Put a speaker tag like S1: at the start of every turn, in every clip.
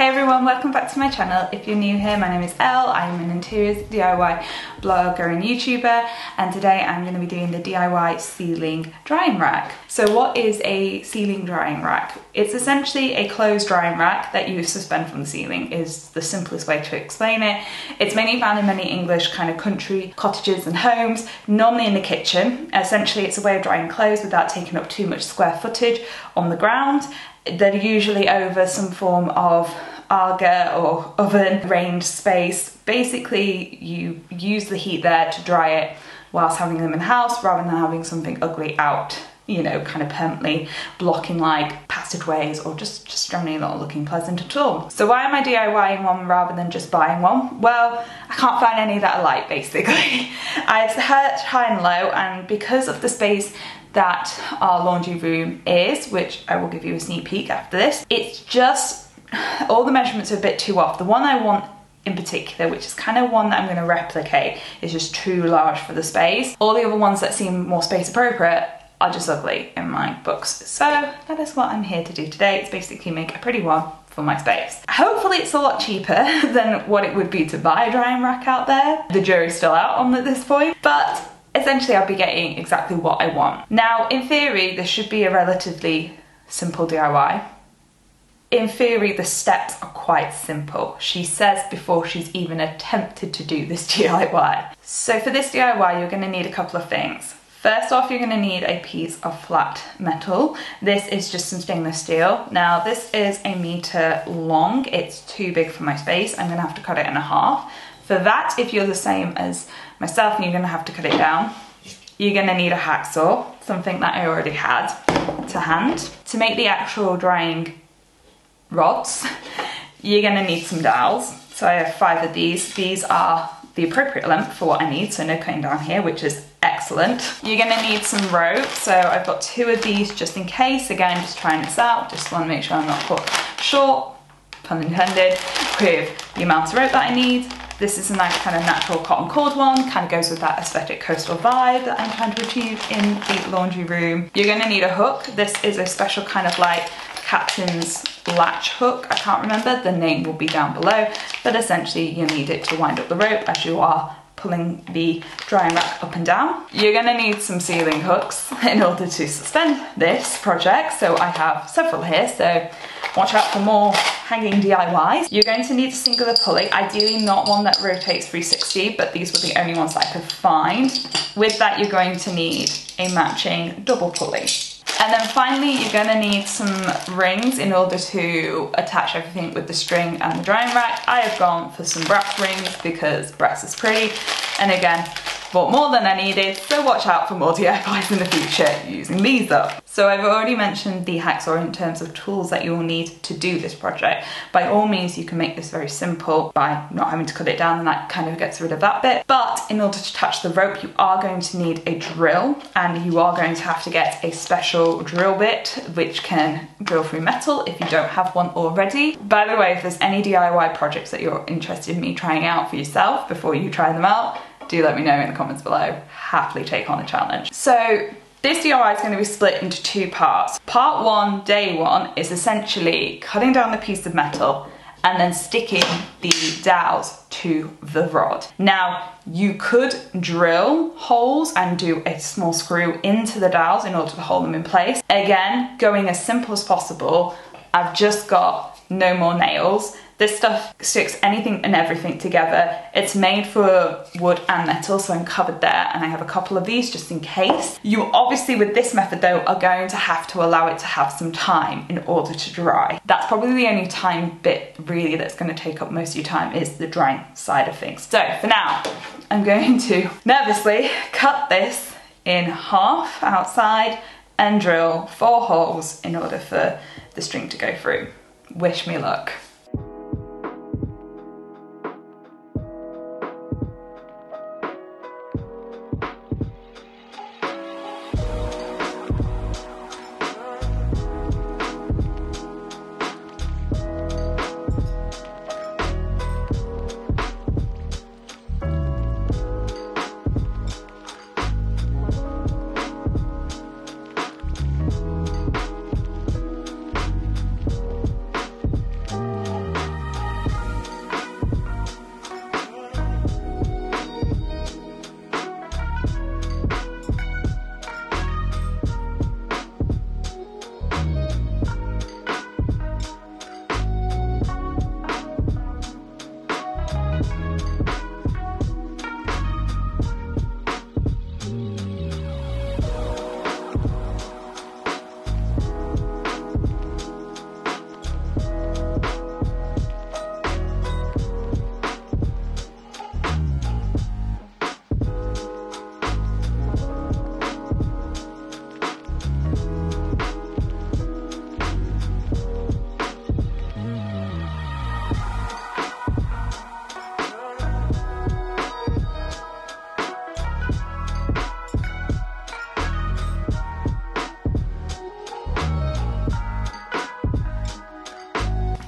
S1: Hey everyone, welcome back to my channel. If you're new here, my name is Elle. I'm an interiors DIY blogger and YouTuber, and today I'm going to be doing the DIY ceiling drying rack. So what is a ceiling drying rack? It's essentially a closed drying rack that you suspend from the ceiling, is the simplest way to explain it. It's mainly found in many English kind of country cottages and homes, normally in the kitchen. Essentially it's a way of drying clothes without taking up too much square footage on the ground. They're usually over some form of Aga or oven range space. Basically you use the heat there to dry it whilst having them in the house, rather than having something ugly out, you know, kind of permanently blocking like passageways or just generally not looking pleasant at all. So why am I DIYing one rather than just buying one? Well, I can't find any that I like, basically. I've searched high and low, and because of the space that our laundry room is, which I will give you a sneak peek after this, it's just, all the measurements are a bit too off. The one I want in particular, which is kind of one that I'm going to replicate, is just too large for the space. All the other ones that seem more space appropriate are just ugly in my books. So that is what I'm here to do today. It's basically make a pretty one for my space. Hopefully it's a lot cheaper than what it would be to buy a drying rack out there. The jury's still out on at this point, but essentially I'll be getting exactly what I want. Now, in theory, this should be a relatively simple DIY. In theory, the steps are quite simple. She says before she's even attempted to do this DIY. So for this DIY, you're gonna need a couple of things. First off, you're gonna need a piece of flat metal. This is just some stainless steel. Now, this is 1 meter long. It's too big for my space. I'm gonna have to cut it in half. For that, if you're the same as myself and you're gonna have to cut it down, you're gonna need a hacksaw, something that I already had to hand. To make the actual drying rods, you're gonna need some dowels. So I have 5 of these. These are the appropriate length for what I need, so no cutting down here, which is excellent. You're gonna need some rope. So I've got 2 of these just in case. Again, just trying this out. Just wanna make sure I'm not caught short, pun intended, with the amount of rope that I need. This is a nice kind of natural cotton cord one, kind of goes with that aesthetic coastal vibe that I'm trying to achieve in the laundry room. You're gonna need a hook. This is a special kind of like captain's latch hook. I can't remember, the name will be down below, but essentially you need it to wind up the rope as you are pulling the drying rack up and down. You're gonna need some ceiling hooks in order to suspend this project. So I have several here, so watch out for more hanging DIYs. You're going to need a singular pulley, ideally not one that rotates 360, but these were the only ones that I could find. With that, you're going to need a matching double pulley. And then finally, you're gonna need some rings in order to attach everything with the string and the drying rack. I have gone for some brass rings because brass is pretty. And again, bought more than I needed, so watch out for more DIYs in the future using these up. So I've already mentioned the hacksaw in terms of tools that you will need to do this project. By all means, you can make this very simple by not having to cut it down, and that kind of gets rid of that bit. But in order to attach the rope, you are going to need a drill, and you are going to have to get a special drill bit which can drill through metal if you don't have one already. By the way, if there's any DIY projects that you're interested in me trying out for yourself before you try them out, do let me know in the comments below. Happily take on a challenge. So this DIY is going to be split into 2 parts. Part 1, day 1, is essentially cutting down the piece of metal and then sticking the dowels to the rod. Now, you could drill holes and do a small screw into the dowels in order to hold them in place. Again, going as simple as possible. I've just got no more nails. This stuff sticks anything and everything together. It's made for wood and metal, so I'm covered there, and I have a couple of these just in case. You obviously, with this method though, are going to have to allow it to have some time in order to dry. That's probably the only time bit really that's going to take up most of your time, is the drying side of things. So for now, I'm going to nervously cut this in half outside and drill 4 holes in order for the string to go through. Wish me luck.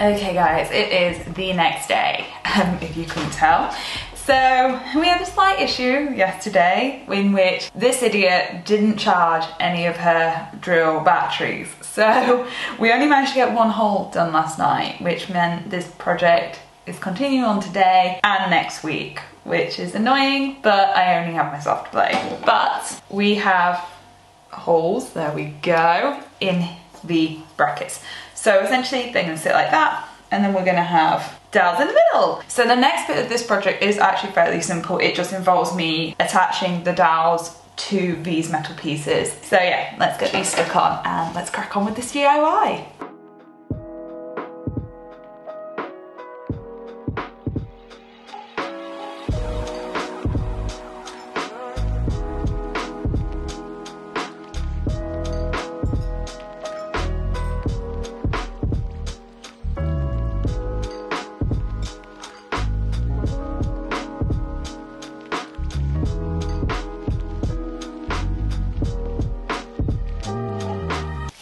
S1: Okay guys, it is the next day, if you couldn't tell. So we had a slight issue yesterday in which this idiot didn't charge any of her drill batteries. So we only managed to get one hole done last night, which meant this project is continuing on today and next week, which is annoying, but I only have myself to blame. But we have holes, there we go, in the brackets. So essentially they're gonna sit like that, and then we're gonna have dowels in the middle. So the next bit of this project is actually fairly simple. It just involves me attaching the dowels to these metal pieces. So yeah, let's get these stuck on and let's crack on with this DIY.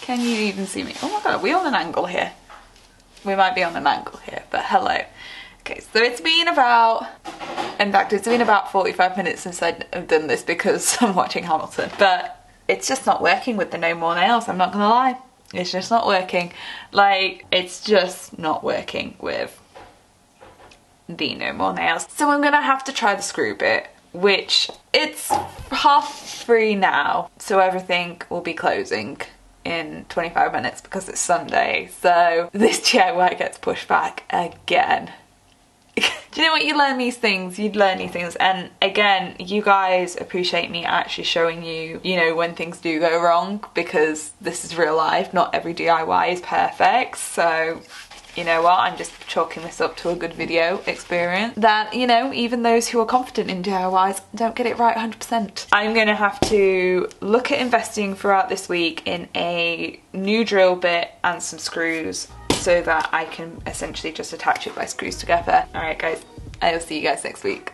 S1: Can you even see me? Oh my god, are we on an angle here? We might be on an angle here, but hello. Okay, so it's been about, in fact, it's been about 45 minutes since I've done this because I'm watching Hamilton. But it's just not working with the no more nails, I'm not gonna lie. It's just not working. Like, it's just not working with the no more nails. So I'm gonna have to try the screw bit, which it's 3:30 now, so everything will be closing in 25 minutes because it's Sunday, so this DIY gets pushed back again. Do you know what, you learn these things, you'd learn these things, and again, you guys appreciate me actually showing you, you know, when things do go wrong, because this is real life, not every DIY is perfect, so you know what, I'm just chalking this up to a good video experience that, you know, even those who are confident in DIYs don't get it right 100%. I'm gonna have to look at investing throughout this week in a new drill bit and some screws so that I can essentially just attach it by screws together. Alright guys, I'll see you guys next week.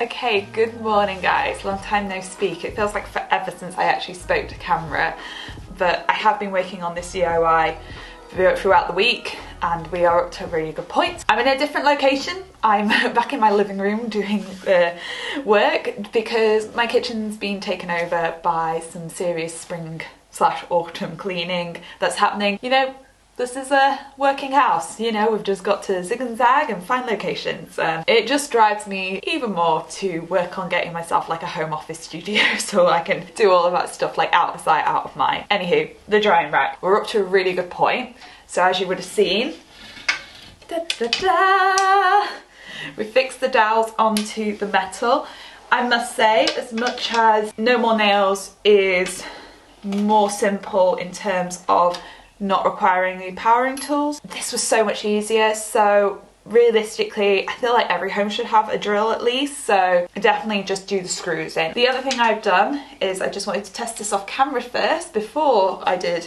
S1: Okay, good morning guys, long time no speak. It feels like forever since I actually spoke to camera, but I have been working on this DIY throughout the week and we are up to a really good point. I'm in a different location. I'm back in my living room doing work because my kitchen's been taken over by some serious spring/autumn cleaning that's happening. You know, this is a working house, you know, we've just got to zig and zag and find locations. It just drives me even more to work on getting myself like a home office studio so I can do all of that stuff like out of sight, out of mind. Anywho, the drying rack. We're up to a really good point. So as you would have seen, we fixed the dowels onto the metal. I must say, as much as No More Nails is more simple in terms of not requiring any powering tools, this was so much easier. So realistically, I feel like every home should have a drill at least, so definitely just do the screws in. The other thing I've done is I just wanted to test this off camera first before I did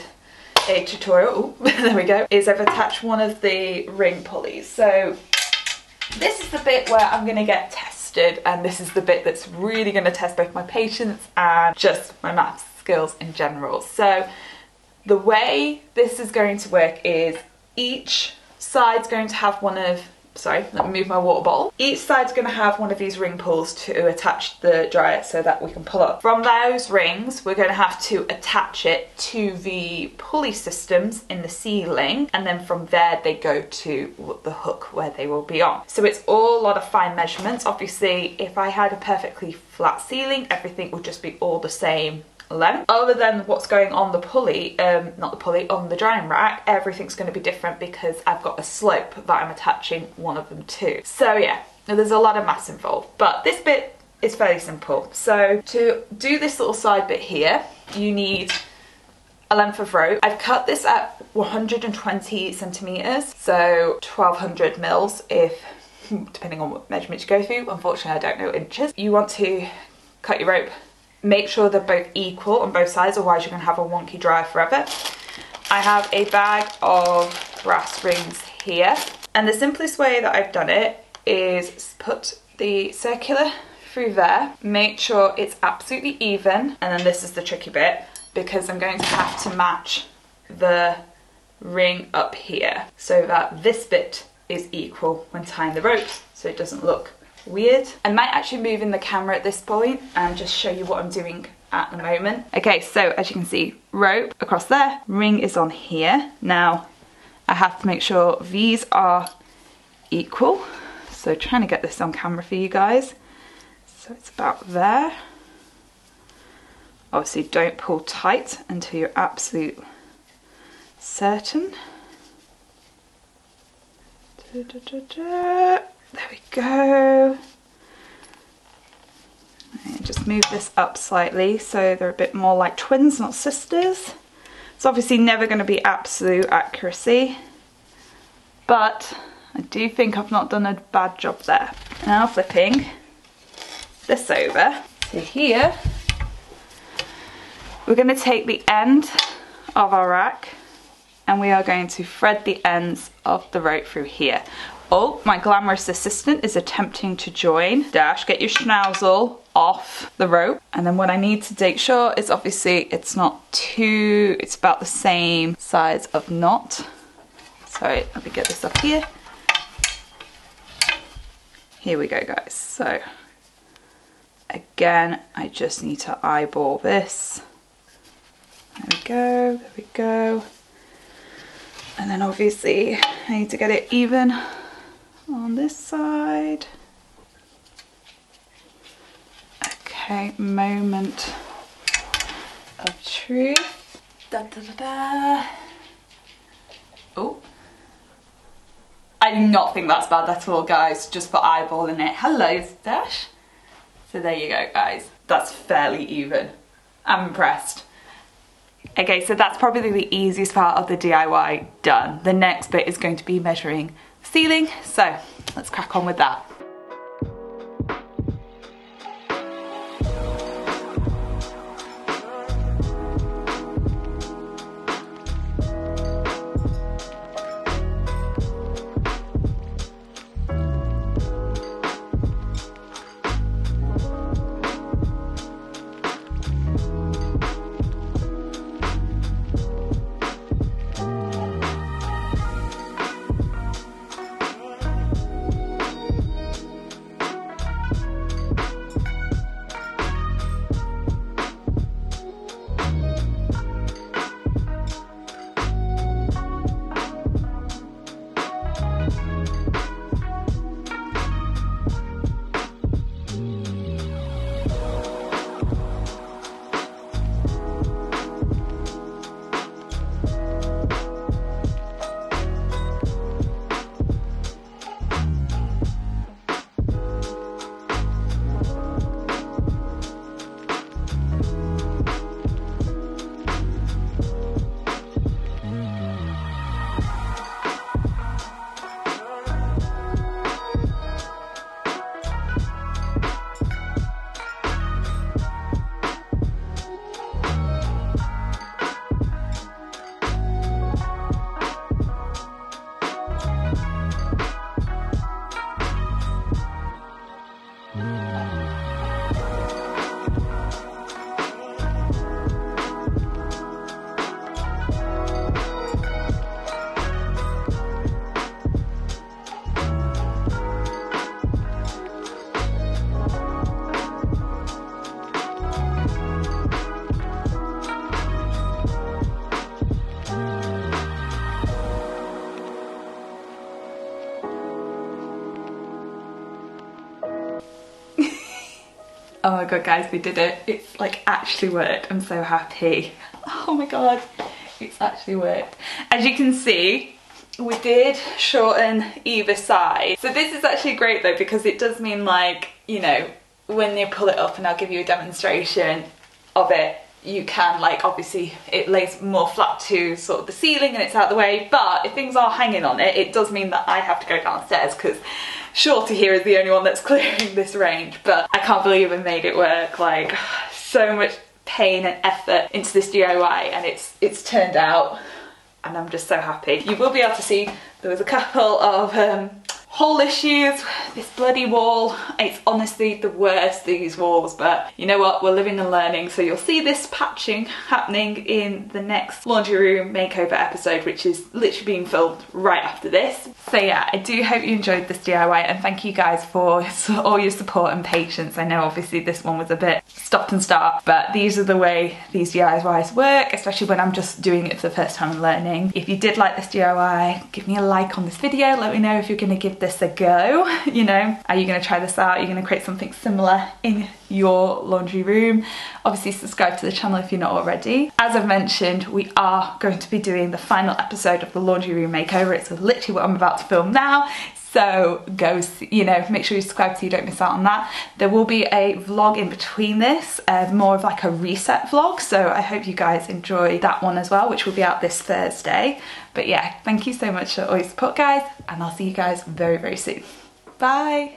S1: a tutorial. Ooh, there we go. Is I've attached one of the ring pulleys. So this is the bit where I'm gonna get tested, and this is the bit that's really gonna test both my patience and just my maths skills in general. So the way this is going to work is each side's going to have one of sorry, let me move my water bottle. Each side's going to have one of these ring pulls to attach the dryer so that we can pull up. From those rings, we're going to have to attach it to the pulley systems in the ceiling, and then from there they go to the hook where they will be on. So it's all a lot of fine measurements. Obviously, if I had a perfectly flat ceiling, everything would just be all the same length. Other than what's going on the pulley, not the pulley, on the drying rack, everything's going to be different because I've got a slope that I'm attaching one of them to. So yeah, there's a lot of maths involved, but this bit is fairly simple. So to do this little side bit here, you need a length of rope. I've cut this at 120 centimeters, so 1200 mils if, depending on what measurement you go through. Unfortunately, I don't know inches. You want to cut your rope. Make sure they're both equal on both sides, otherwise you're going to have a wonky dryer forever. I have a bag of brass rings here, and the simplest way that I've done it is put the circular through there, make sure it's absolutely even, and then this is the tricky bit because I'm going to have to match the ring up here so that this bit is equal when tying the ropes so it doesn't look weird. I might actually move in the camera at this point and just show you what I'm doing at the moment. Okay, so as you can see, rope across there, ring is on here. Now I have to make sure these are equal, so trying to get this on camera for you guys. So it's about there. Obviously don't pull tight until you're absolute certain. There we go. And just move this up slightly so they're a bit more like twins, not sisters. It's obviously never going to be absolute accuracy, but I do think I've not done a bad job there. Now flipping this over. So here, we're going to take the end of our rack and we are going to thread the ends of the rope through here. Oh, my glamorous assistant is attempting to join. Dash, get your schnauzle off the rope. And then what I need to make sure is obviously it's not too, it's about the same size of knot. Sorry, let me get this up here. Here we go, guys. So again, I just need to eyeball this. There we go, there we go. And then obviously I need to get it even on this side. Okay, moment of truth. Da, da, da, da. Oh, I do not think that's bad at all, guys, just for eyeballing it. Hello, Dash. So there you go, guys. That's fairly even. I'm impressed. Okay, so that's probably the easiest part of the DIY done. The next bit is going to be measuring the ceiling, so let's crack on with that. Oh my god guys, we did it. It's like actually worked. I'm so happy. Oh my god, it's actually worked. As you can see, we did shorten either side. So this is actually great though, because it does mean, like, you know, when you pull it up, and I'll give you a demonstration of it, you can, like, obviously it lays more flat to sort of the ceiling and it's out of the way, but if things are hanging on it, it does mean that I have to go downstairs, because Shorty here is the only one that's clearing this range. But I can't believe I made it work. Like, so much pain and effort into this DIY, and it's turned out, and I'm just so happy. You will be able to see there was a couple of hole issues. This bloody wall, it's honestly the worst, these walls, but you know what, we're living and learning. So you'll see this patching happening in the next laundry room makeover episode, which is literally being filmed right after this. So yeah, I do hope you enjoyed this DIY, and thank you guys for all your support and patience. I know obviously this one was a bit stop and start, but these are the way these DIYs work, especially when I'm just doing it for the first time and learning. If you did like this DIY, give me a like on this video. Let me know if you're going to give this a go. You know, are you going to try this out? Are you going to create something similar in your laundry room? Obviously subscribe to the channel if you're not already. As I've mentioned, we are going to be doing the final episode of the laundry room makeover. It's literally what I'm about to film now. So go, you know, make sure you subscribe so you don't miss out on that. There will be a vlog in between this, more of like a reset vlog. So I hope you guys enjoy that one as well, which will be out this Thursday. But yeah, thank you so much for all your support guys, and I'll see you guys very, very soon. Bye.